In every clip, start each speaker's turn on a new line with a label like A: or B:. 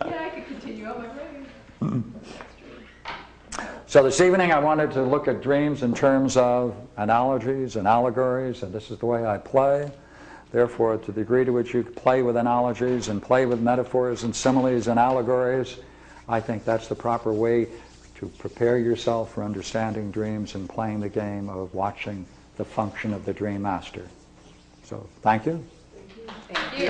A: Yeah, I could continue on my way. That's true.
B: So this evening I wanted to look at dreams in terms of analogies and allegories, and this is the way I play. Therefore, to the degree to which you play with analogies and play with metaphors and similes and allegories, I think that's the proper way to prepare yourself for understanding dreams and playing the game of watching the function of the dream master. So, thank you.
A: Thank you.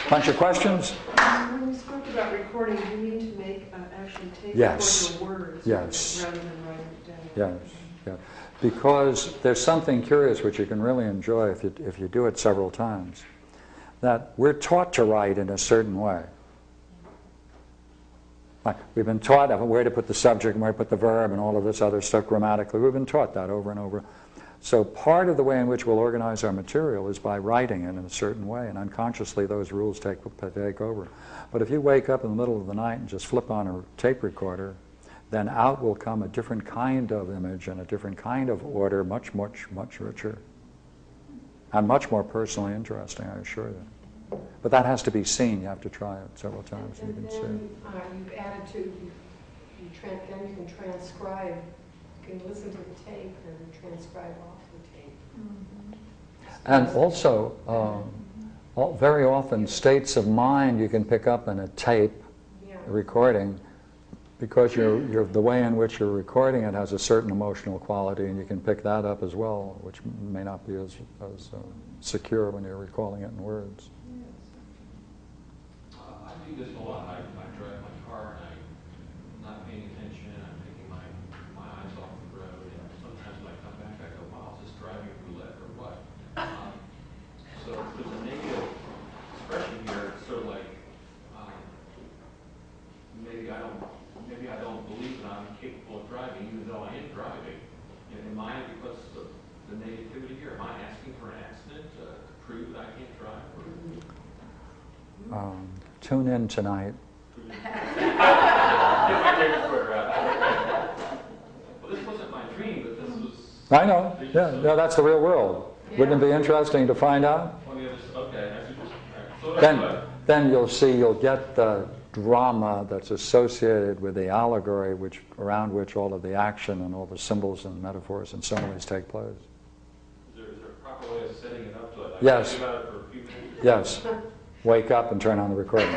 B: Bunch of questions?
C: When you spoke about recording, do you mean to make actually take
B: Yes.
C: record your words
B: Yes.
C: rather than writing it down?
B: Yes, yeah. Because there's something curious which you can really enjoy if you do it several times. That we're taught to write in a certain way. Like we've been taught where to put the subject and where to put the verb and all of this other stuff grammatically. We've been taught that over and over. So part of the way in which we'll organize our material is by writing it in a certain way, and unconsciously those rules take over. But if you wake up in the middle of the night and just flip on a tape recorder, then out will come a different kind of image and a different kind of order, much, much, much richer. And much more personally interesting, I assure you. But that has to be seen. You have to try it several times so you can see it.
D: You've added to, then you can transcribe, you can listen to the tape and transcribe off the tape.
A: Mm-hmm.
B: And also, very often, states of mind you can pick up in a tape recording, because the way in which you're recording it has a certain emotional quality, and you can pick that up as well, which may not be as secure when you're recalling it in words.
E: I do this a lot. I drive my car and I'm not paying attention. I'm taking my eyes off the road, and sometimes when I come back, I go, "Wow, is this driving roulette or what?" So there's a negative expression here. It's sort of like maybe I don't believe that I'm capable of driving, even though I am driving. Am I, because of the negativity here, am I asking for an accident to prove that I can't drive?
B: Tune in tonight.
E: Well, this wasn't my dream, but this was...
B: I know. Yeah, that's the real world. Wouldn't it be interesting to find out?
E: Okay,
B: Then you'll get the drama that's associated with the allegory, around which all of the action and all the symbols and metaphors and similes take place.
E: Is there a proper way of setting it up to it?
B: Yes.
E: Think about it for a few minutes?
B: Yes. Wake up and turn on the recording.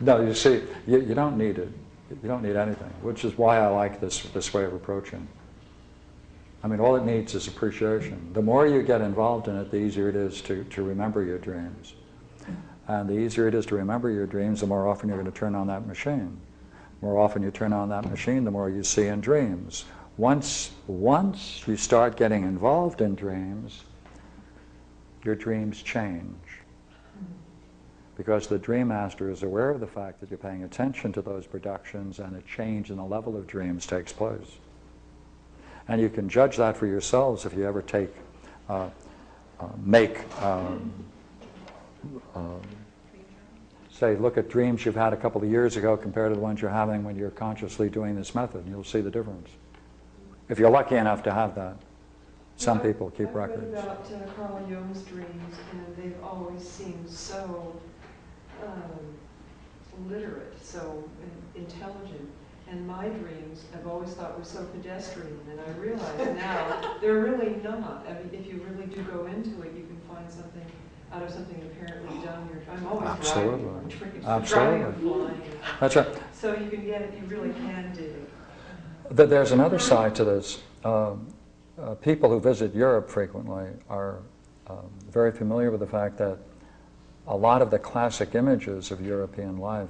B: No, you see, you don't need it. You don't need anything, which is why I like this way of approaching. I mean, all it needs is appreciation. The more you get involved in it, the easier it is to remember your dreams. And the easier it is to remember your dreams, the more often you're going to turn on that machine. The more often you turn on that machine, the more you see in dreams. Once you start getting involved in dreams, your dreams change. Because the dream master is aware of the fact that you're paying attention to those productions, and a change in the level of dreams takes place. And you can judge that for yourselves if you ever say, look at dreams you've had a couple of years ago compared to the ones you're having when you're consciously doing this method, and you'll see the difference. If you're lucky enough to have that. Some people keep records.
C: I've read about Carl Jung's dreams, and they've always seemed so literate, so intelligent. And my dreams I've always thought were so pedestrian, and I realize now they're really not. I mean, if you really do go into it, you can find something out of something apparently done. I'm always
B: Absolutely.
C: driving,
B: Absolutely.
C: driving or flying.
B: That's right.
C: So you can get it, you really can do it.
B: There's another side to this. People who visit Europe frequently are very familiar with the fact that a lot of the classic images of European life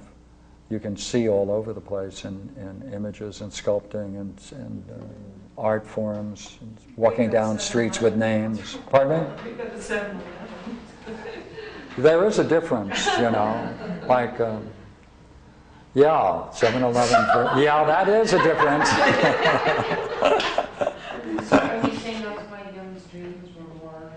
B: you can see all over the place in images and sculpting and art forms, and walking down streets with names. Pardon me?
C: We've got the 7-Eleven.
B: There is a difference, you know, like, yeah, 7-Eleven, yeah, that is a difference.
D: Are you saying that's why Jung's dreams were more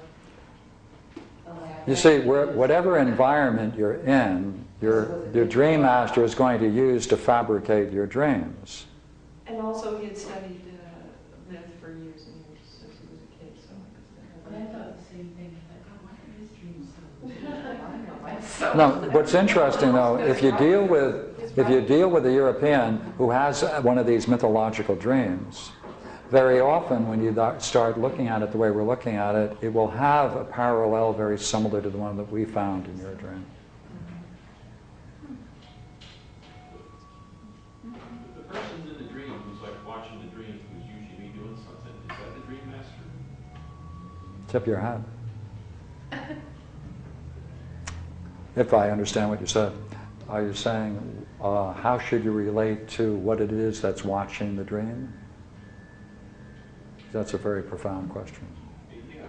D: elaborate?
B: You see, whatever environment you're in, your dream master is going to use to fabricate your dreams.
C: And also he had studied myth for years and years since he was a kid. So
D: But I thought the same thing. I thought, why are his dreams so
A: So.
B: No, what's interesting though, if you deal with a European who has one of these mythological dreams, very often when you start looking at it the way we're looking at it, it will have a parallel very similar to the one that we found in your dream.
E: The person's in the dream who's like watching the dream, who's usually doing something, is that the dream master?
B: Tip your hat. If I understand what you said. Are you saying, how should you relate to what it is that's watching the dream? That's a very profound question.
E: Yeah,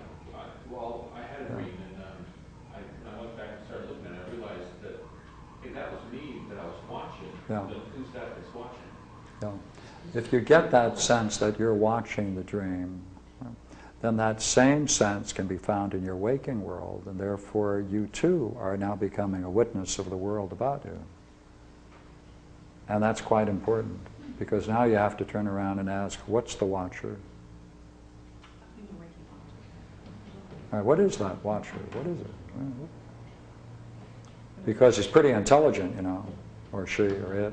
E: well, I had a dream, and when I went back and started looking at it, I realized that, hey, that was me that I was watching.
B: Yeah.
E: But who's that that's watching?
B: Yeah. If you get that sense that you're watching the dream, then that same sense can be found in your waking world, and therefore you too are now becoming a witness of the world about you. And that's quite important, because now you have to turn around and ask, what's the watcher? All right, what is that watcher? What is it? Because he's pretty intelligent, you know, or she or it.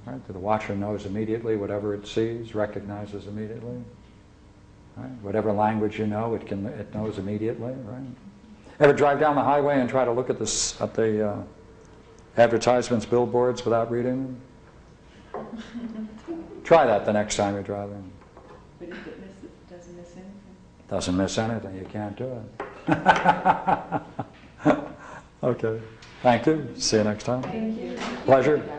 B: Right? The watcher knows immediately whatever it sees, recognizes immediately. Right? Whatever language you know, it knows immediately. Right? Ever drive down the highway and try to look at the advertisements, billboards without reading them? Try that the next time you're driving.
A: But if it doesn't miss anything.
B: Doesn't miss anything. You can't do it. Okay. Thank you. See you next time.
A: Thank you.
B: Pleasure.